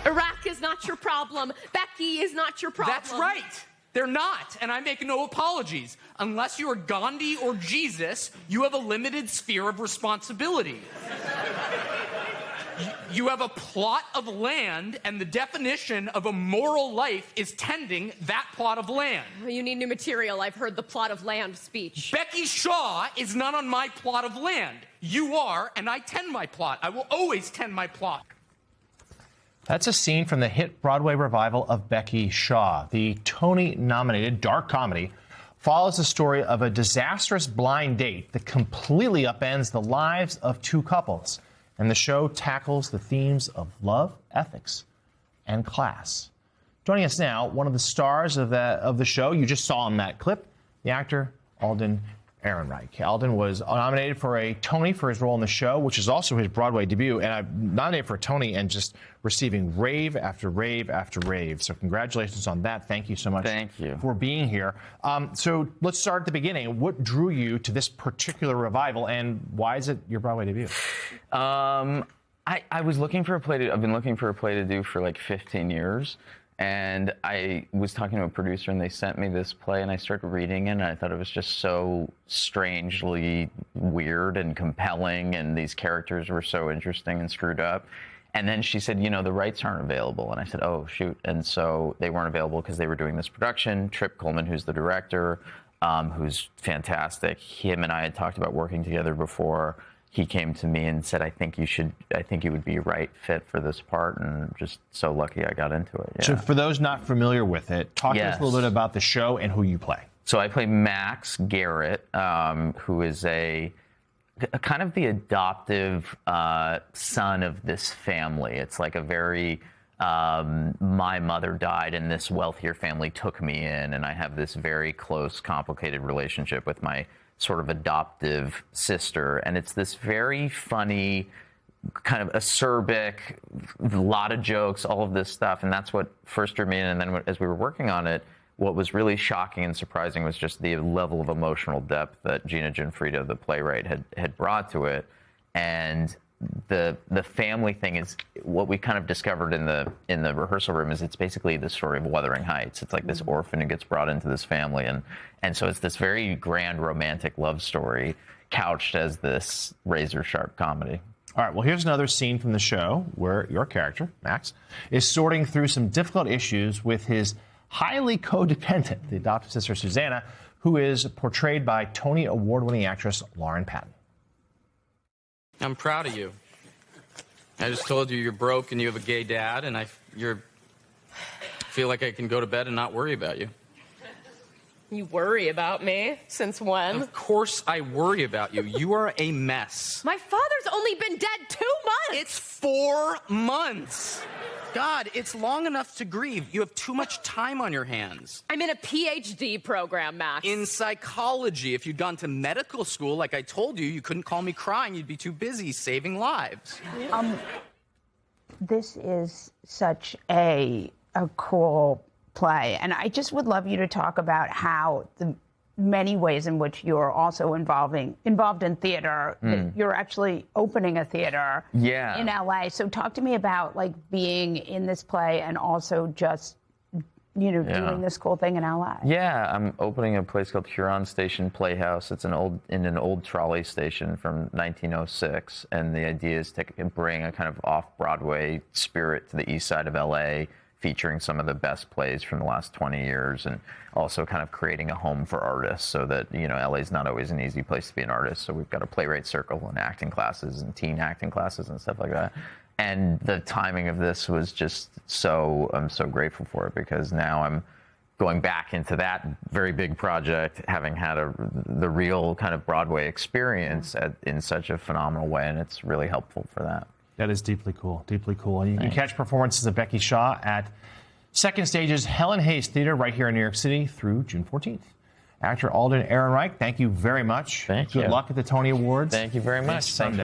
Iraq is not your problem. Becky is not your problem. That's right. They're not, and I make no apologies. Unless you are Gandhi or Jesus, you have a limited sphere of responsibility. You have a plot of land, and the definition of a moral life is tending that plot of land. You need new material. I've heard the plot of land speech. Becky Shaw is not on my plot of land. You are, and I tend my plot. I will always tend my plot. That's a scene from the hit Broadway revival of Becky Shaw. The Tony-nominated dark comedy follows the story of a disastrous blind date that completely upends the lives of two couples. And the show tackles the themes of love, ethics, and class. Joining us now, one of the stars of the show, you just saw in that clip, the actor Alden Ehrenreich. Alden was nominated for a Tony for his role in the show, which is also his Broadway debut, and nominated for a Tony and just receiving rave after rave after rave. So congratulations on that. Thank you so much for being here. So let's start at the beginning. What drew you to this particular revival, and why is it your Broadway debut? I was looking for a play I've been looking for a play to do for like 15 years. And I was talking to a producer, and they sent me this play, and I started reading it, and I thought it was just so strangely weird and compelling, and these characters were so interesting and screwed up. And then she said, you know, the rights aren't available. And I said, oh, shoot. And so they weren't available because they were doing this production. Trip Coleman, who's the director, who's fantastic, him and I had talked about working together before. He came to me and said, I think you would be a right fit for this part, and just so lucky I got into it. Yeah. So for those not familiar with it, talk to us a little bit about the show and who you play. So I play Max Garrett, who is a kind of the adoptive son of this family. It's like a very, my mother died and this wealthier family took me in, and I have this very close, complicated relationship with my sort of adoptive sister, and it's this very funny, kind of acerbic, a lot of jokes, all of this stuff, and that's what first drew me in. And then as we were working on it, what was really shocking and surprising was just the level of emotional depth that Gina Gionfriddo, the playwright, had brought to it. And the family thing is what we kind of discovered in the rehearsal room is it's basically the story of Wuthering Heights. It's like this orphan who gets brought into this family, and so it's this very grand romantic love story couched as this razor sharp comedy. All right, well, here's another scene from the show where your character, Max, is sorting through some difficult issues with his highly codependent, the adoptive sister Susanna, who is portrayed by Tony Award-winning actress Lauren Patton. I'm proud of you. I just told you you're broke and you have a gay dad, and I feel like I can go to bed and not worry about you. You worry about me? Since when? Of course I worry about you. You are a mess. My father's only been dead 2 months. It's 4 months. God, it's long enough to grieve. You have too much time on your hands. I'm in a PhD program, Max. In psychology. If you'd gone to medical school, like I told you, you couldn't call me crying. You'd be too busy saving lives. This is such a cool play, and I just would love you to talk about how the many ways in which you're also involved in theater. You're actually opening a theater in LA. So talk to me about like being in this play and also just doing this cool thing in LA. Yeah, I'm opening a place called Huron Station Playhouse. It's in an old trolley station from 1906, and the idea is to bring a kind of off-Broadway spirit to the east side of LA, featuring some of the best plays from the last 20 years, and also kind of creating a home for artists so that, LA is not always an easy place to be an artist. So we've got a playwright circle and acting classes and teen acting classes and stuff like that. And the timing of this was just I'm so grateful for it, because now I'm going back into that very big project, having had the real kind of Broadway experience in such a phenomenal way, and it's really helpful for that. That is deeply cool, deeply cool. And you can catch performances of Becky Shaw at Second Stage's Helen Hayes Theater right here in New York City through June 14th. Actor Alden Ehrenreich, thank you very much. Thank you. Good luck at the Tony Awards. Thank you very much. Sunday.